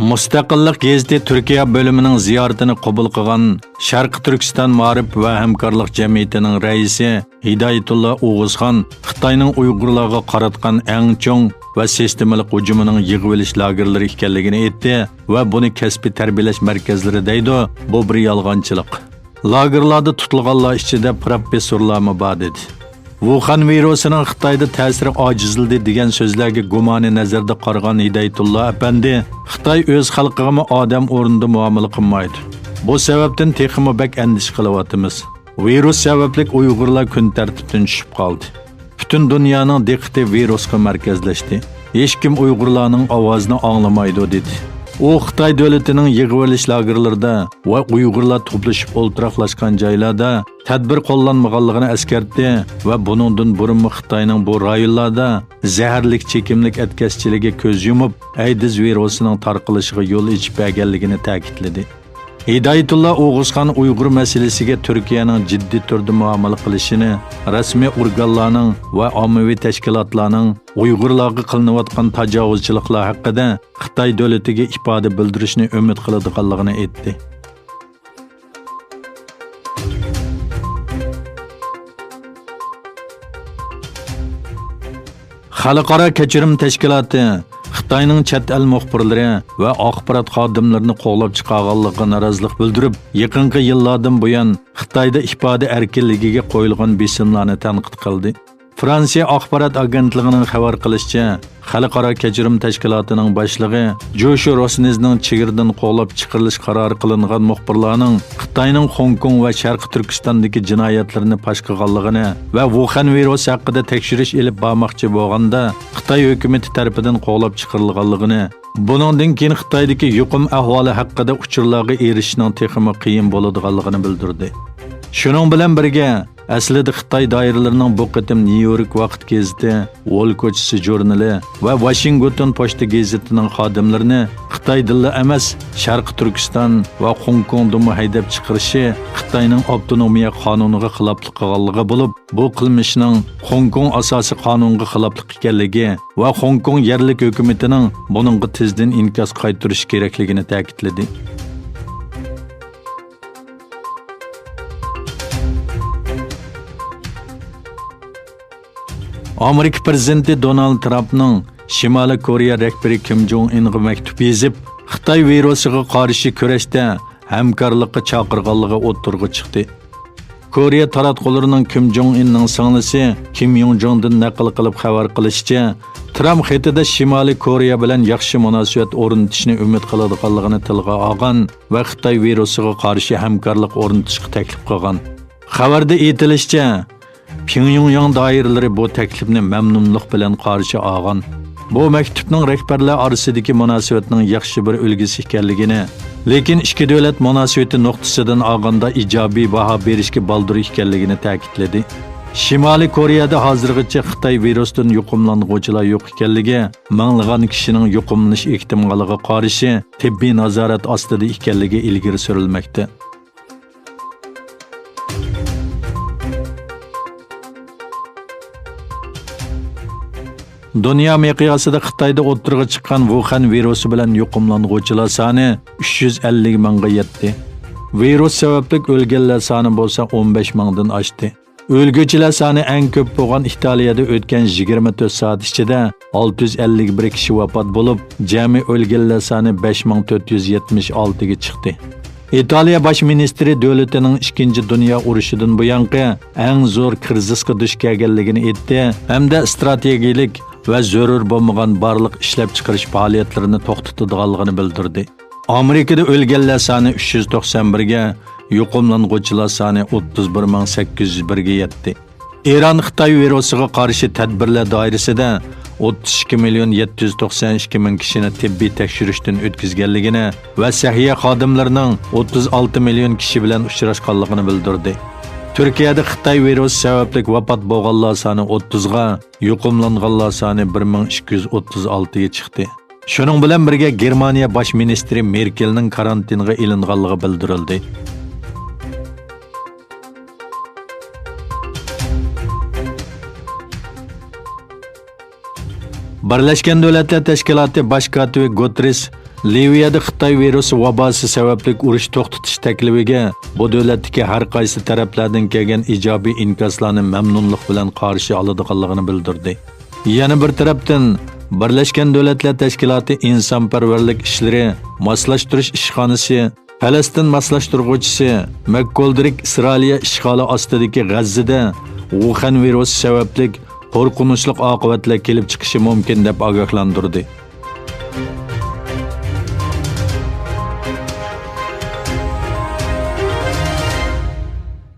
Mustaqillik gazeti Turkiya bölümünün ziyoratini qabul qilgan Sharq Turkiston Ma'rif va hamkorlik jamiyatining raisi Hidoyatullo O'g'izxon Xitoyning Uyg'urlarga qaratgan eng cho'ng va sistemalik hujumining yig'ib olish lagerlari ekanligini aytdi va buni kasbiy tarbiyalash markazlari deydi. Bu bir yolg'onchilik. Lagerlarda tutilganlar ichida professorlar bor dedi. Wuhan virusining Xitoyda ta'siri ojizldi degan so'zlarga gumoni nazarda qaragan Hidoyatullo apandi Xitoy o'z xalqiga odam o'rnida muomala qilmaydi. Bu sababdan texmi bak andish qilyapmiz. Virus sababli Uyg'urlar kun tartibdan tushib qoldi. Butun dunyoning diqqati virusga markazlashdi. Hech kim Uyg'urlarning ovozini anglamaydi dedi. U Xitoy davlatining yig'ib olish lagerlarida va Uyg'urlar to'plashib o'ltiraqlashgan joylarda tadbir qo'llanmaganligini eskartdi va buningdan burun Xitoyning bu rayonlarda zaharlik chekimlik atkazchiligiga ko'z yumib, AIDS virusining tarqalishiga yo'l ochib berganligini ta'kidladi. Hidoyatullo O'g'izxon Uyg'ur masalasiga Turkiyaning jiddiy turda muomala qilishini, rasmiy organlarning va ommaviy tashkilotlarning Uyg'urlarga qilinayotgan tajovuzchiliklar haqida Xitoy davlatiga ifoda bildirishni umid qiladiganligini aytdi. Xalqaro kechirim tashkiloti Xitoyning chet el muxbirlari va axborot xodimlarini qo'llab chiqarganligiga norozilik bildirib, yaqinqi yillardan buyon Xitoyda ifoda erkinligiga qo'yilgan besimlarni tanqid qildi. Fransiya axborot agentligining xabar qilishicha, Xalqaro kechirim tashkilotining boshlig'i Joshu Rosnezning chegirdan qo'llab chiqarilish qarori qilingan muxbirlarning Xitoyning Hong Kong va Sharq Turkistondagi jinoyatlarini fosh qilganligini va Wuhan virusi haqida tekshirish olib bormoqchi bo'lganda Xitoy hukumatı tomonidan qo'llab chiqarilganligini, buningdan keyin Xitoydagi yuqum ahvoli haqida uchurlarga erishishning texmi qiyin bo'ladiganligini bildirdi. Shuning bilan birga aslida Xitoy doiralarining bu qatim New York vaqt gazeti, Wall ko'chasi jurnali va Washington pochta gazetining xodimlarini Xitoy dili emas, Sharq Turkiston va Hong Kongda haydab chiqarishi Xitoyning avtonomiya qonuniga xiloflik qilganligi bo'lib, bu qilmishning Hong Kong asosiy qonuniga xiloflik ekanligi va Hong Kong yerlik hukumatining buningga tezdan inkos qaytarish kerakligini ta'kidladi. Amerika prezidenti Donald Trumpning Shimoliy Koreya rahbari Kim Jong Unga maktub yozib, Xitoy virusiga qarshi kurashda hamkorlikka chaqirganligi o'ttirg'i chiqdi. Koreya taratqullarining Kim Jong Unning singlisi Kim Yong Jongdan naql qilib xabar qilishicha, Trump xatida Shimoliy Koreya bilan yaxshi munosabat o'rnatishni umid qiladiganligini tilga olgan va Xitoy virusiga qarshi hamkorlik o'rnatishga taklif qilgan. Xabarda aytilishicha, Pyongyang doiralari bu taklifni mamnunlik bilan qarshi olgan. Bu maktubning rahbarlar orasidagi munosabatning yaxshi bir ulgisi ekanligini, lekin ikki davlat munosabati nuqtasidan olganda ijobiy baho berishga baldur ekanligini ta'kidladi. Shimoliy Koreyada hozirgacha Xitoy virusdan yuqumlanuvchilar yo'q ekanligi, minglagan kishining yuqumlanish ehtimoliga qarshi tibbiy nazorat ostida ekanligi ilgari surilmoqda. Dünya miqyosida Xitoyda o'tirg'i chiqqan Wuhan virusi bilan yuqumlanuvchilar soni 350 mingga yetdi. Virus sababli o'lganlar soni bo'lsa 15 mingdan oshdi. O'lguvchilar soni eng ko'p bo'lgan Italiyada o'tgan 24 soat ichida 651 kishi vafot bo'lib, jami o'lganlar soni 5476 ga chiqdi. İtaliya baş ministri davlatining 2. Dünya urushidan buyongi eng zo'r krizisga duch kelganligini aytdi hamda strategik va zarur bo'lmagan barliq ishlab chiqarish faoliyatlarini to'xtatadiganligini bildirdi. Amerikada o'lganlar soni 391 ga, yuqumlanuvchilar soni 31801 ga yetdi. Eron Xitoy virusiga qarshi tadbirlar doirasida 32.792.000 kishini tibbiy tekshirishdan o'tkazganligini va sahiya xodimlarining 36 million kishi bilan uchrashganligini bildirdi. Turkiyada Xitoy virusi sababli vafot bo'lganlar soni 30 ga, yuqumlanganlar soni 1236 ga chiqdi. Shuning bilan birga Germaniya bosh ministri Merkelning karantinga ilinganligi bildirildi. Birlashgan Davlatlar Tashkiloti bosh kotibi Guterres Liviyada Xitoy virusi vabosi sababli urush to'xtatish taklifiga bu davlatdagi har qaysi taraflardan kelgan ijobiy inkoslarni mamnunlik bilan qarshi oladiganligini bildirdi. Yana bir tarafdan Birlashgan Davlatlar Tashkiloti insonparvarlik ishlari moslashtirish ishxonasi Falastin moslashtiruvchisi McGoldrick Isroiliya ishg'oli ostidagi G'azzada Wuhan virusi sababli qo'rqinchli oqibatlar kelib chiqishi mumkin deb ogohlantirdi.